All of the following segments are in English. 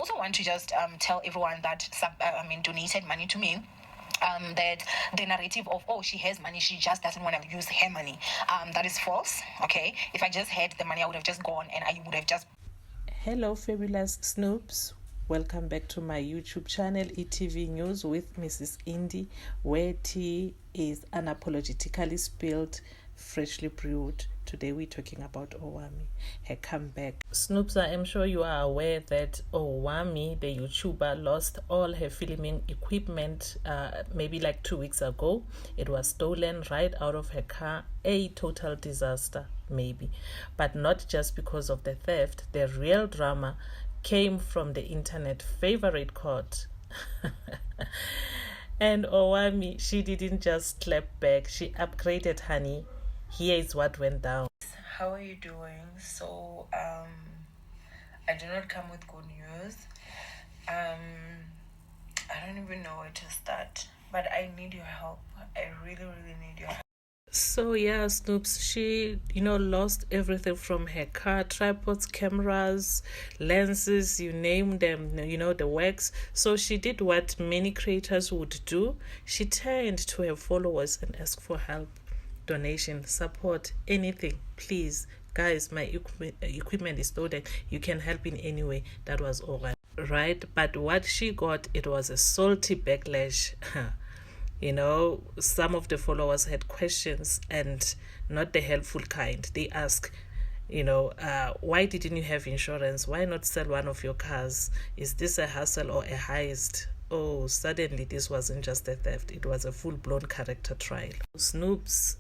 also want to just tell everyone that donated money to me, that the narrative of, oh, she has money, she just doesn't want to use her money, that is false. Okay, if I just had the money, I would have just gone and I would have just. Hello fabulous Snoops, welcome back to my YouTube channel ETV News with Mrs. Indy, where tea is unapologetically spilled, freshly brewed. Today we're talking about Owami, her comeback. Snoops, I am sure you are aware that Owami, the YouTuber, lost all her filming equipment maybe like 2 weeks ago. It was stolen right out of her car. A total disaster, maybe. But not just because of the theft. The real drama came from the internet favorite court. And Owami, she didn't just clap back, she upgraded, honey. Here is what went down. How are you doing? So I do not come with good news. I don't even know where to start, but I need your help. I really need your help. So yeah, Snoops, she lost everything from her car: tripods, cameras, lenses, you name them, the works. So she did what many creators would do. She turned to her followers and asked for help, donation, support, anything. Please guys, my equipment is stolen, you can help in any way. That was all right. But what she got, it was a salty backlash. Some of the followers had questions, and not the helpful kind. They ask, why didn't you have insurance? Why not sell one of your cars? Is this a hustle or a heist? Oh, suddenly this wasn't just a theft, it was a full-blown character trial. Snoops,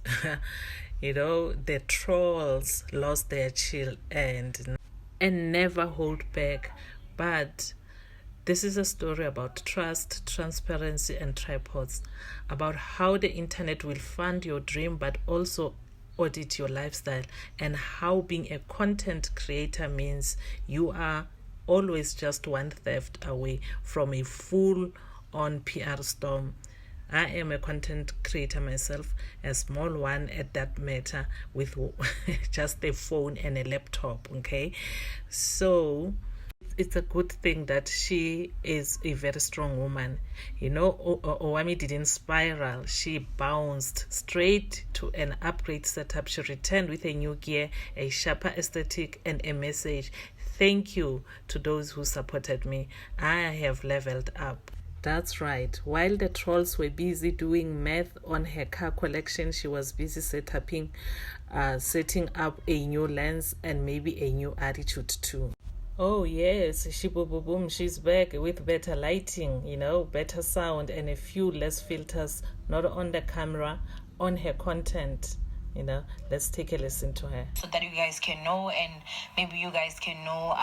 the trolls lost their chill and never hold back. But this is a story about trust, transparency, and tripods, about how the internet will fund your dream but also audit your lifestyle, and how being a content creator means you are always just one theft away from a full-on PR storm. I am a content creator myself, a small one at that matter, with just a phone and a laptop, okay? So it's a good thing that she is a very strong woman. Owami didn't spiral. She bounced straight to an upgrade setup. She returned with a new gear, a sharper aesthetic, and a message. Thank you to those who supported me. I have leveled up. That's right. While the trolls were busy doing math on her car collection, she was busy setting up a new lens and maybe a new attitude too. Oh yes, she's back with better lighting, better sound, and a few less filters, not on the camera, on her content. Let's take a listen to her, so that you guys can know, and maybe you guys can know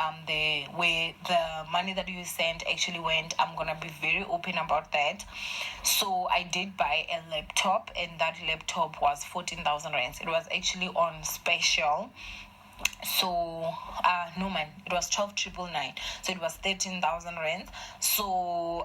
where the money that you sent actually went. I'm gonna be very open about that. So I did buy a laptop, and that laptop was 14,000 rands. It was actually on special. So no man, it was 12,999, so it was 13,000 rands. So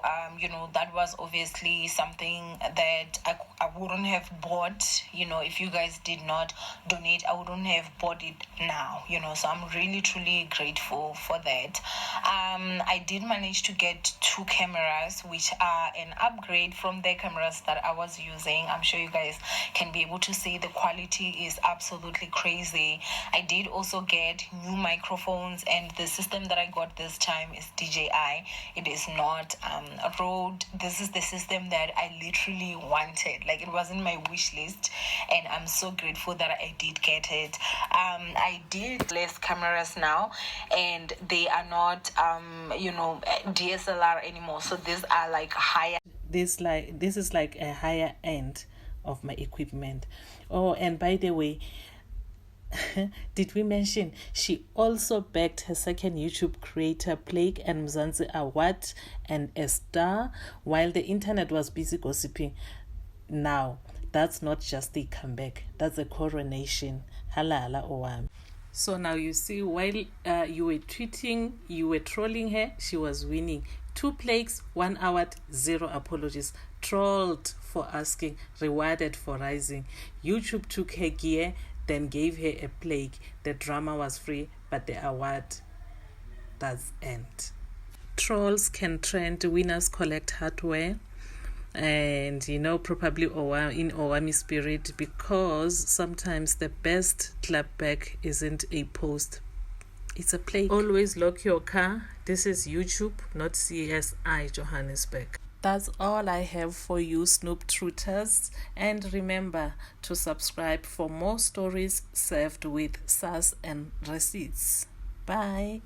that was obviously something that I wouldn't have bought, if you guys did not donate. I wouldn't have bought it now, so I'm really truly grateful for that. I did manage to get 2 cameras, which are an upgrade from the cameras that I was using. I'm sure you guys can be able to see the quality is absolutely crazy. I did also get new microphones, and the system that I got this time is DJI. It is not Rode. This is the system that I literally wanted. Like, it was in my wish list, and I'm so grateful that I did get it. I did less cameras now, and they are not DSLR anymore, so these are like higher. This is like a higher end of my equipment. Oh, and by the way, did we mention she also backed her second YouTube creator Plague and Mzansi Award and a star while the internet was busy gossiping? Now, that's not just a comeback, that's a coronation. Halala Owami. So now you see, while you were tweeting, you were trolling her, she was winning. 2 plagues, 1 award, 0 apologies. Trolled for asking, rewarded for rising. YouTube took her gear, then gave her a plague. The drama was free, but the award does end. trolls can trend, winners collect hardware, and probably in Owami spirit, because sometimes the best clapback isn't a post, it's a play. Always lock your car. This is YouTube, not CSI Johannesburg. That's all I have for you, Snoop Truthers. And remember to subscribe for more stories served with sass and receipts. Bye.